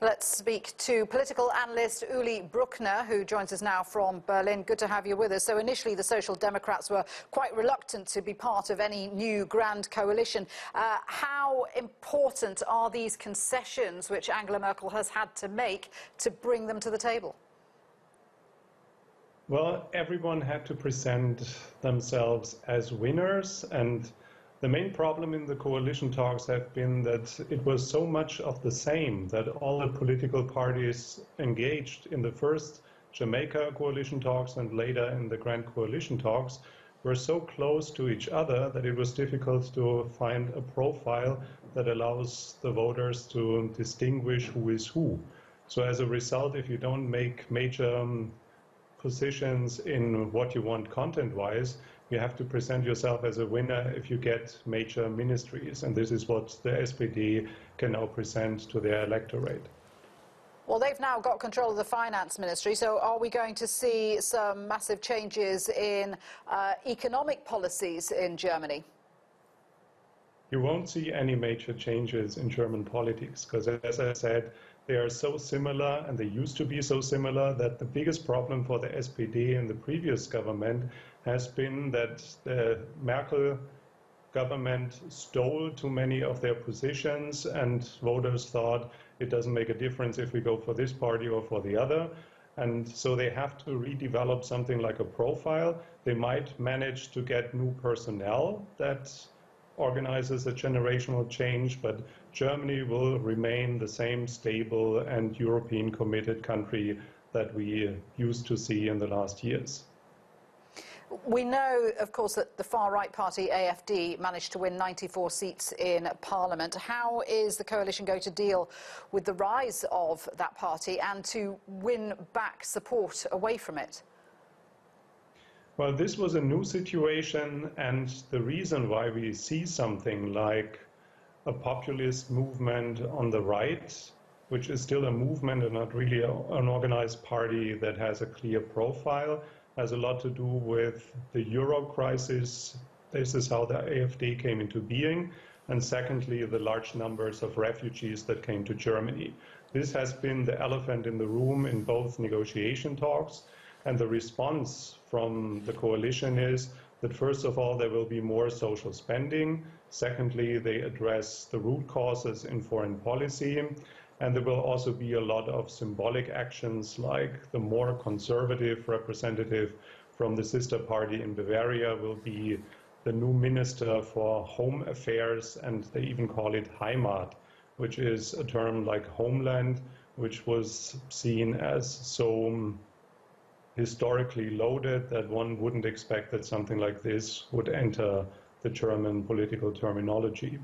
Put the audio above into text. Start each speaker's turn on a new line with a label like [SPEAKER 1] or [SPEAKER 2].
[SPEAKER 1] Let's speak to political analyst Uli Brueckner, who joins us now from Berlin. Good to have you with us. So initially, the Social Democrats were quite reluctant to be part of any new grand coalition. How important are these concessions which Angela Merkel has had to make to bring them to the table?
[SPEAKER 2] Well, everyone had to present themselves as winners, and the main problem in the coalition talks have been that it was so much of the same, that all the political parties engaged in the first Jamaica coalition talks and later in the Grand Coalition talks were so close to each other that it was difficult to find a profile that allows the voters to distinguish who is who. So as a result, if you don't make major positions in what you want content-wise, you have to present yourself as a winner if you get major ministries, and this is what the SPD can now present to their electorate.
[SPEAKER 1] Well, they've now got control of the finance ministry, so are we going to see some massive changes in economic policies in Germany?
[SPEAKER 2] You won't see any major changes in German politics, because as I said, they are so similar, and they used to be so similar, that the biggest problem for the SPD in the previous government has been that the Merkel government stole too many of their positions, and voters thought it doesn't make a difference if we go for this party or for the other. And so they have to redevelop something like a profile. They might manage to get new personnel that organizes a generational change, but Germany will remain the same stable and European committed country that we used to see in the last years.
[SPEAKER 1] We know, of course, that the far-right party, AfD, managed to win 94 seats in Parliament. How is the coalition going to deal with the rise of that party and to win back support away from it?
[SPEAKER 2] Well, this was a new situation, and the reason why we see something like a populist movement on the right, which is still a movement and not really an organized party that has a clear profile, has a lot to do with the Euro crisis. This is how the AfD came into being. And secondly, the large numbers of refugees that came to Germany. This has been the elephant in the room in both negotiation talks. And the response from the coalition is that, first of all, there will be more social spending. Secondly, they address the root causes in foreign policy. And there will also be a lot of symbolic actions, like the more conservative representative from the sister party in Bavaria will be the new minister for home affairs, and they even call it Heimat, which is a term like homeland, which was seen as so historically loaded that one wouldn't expect that something like this would enter the German political terminology.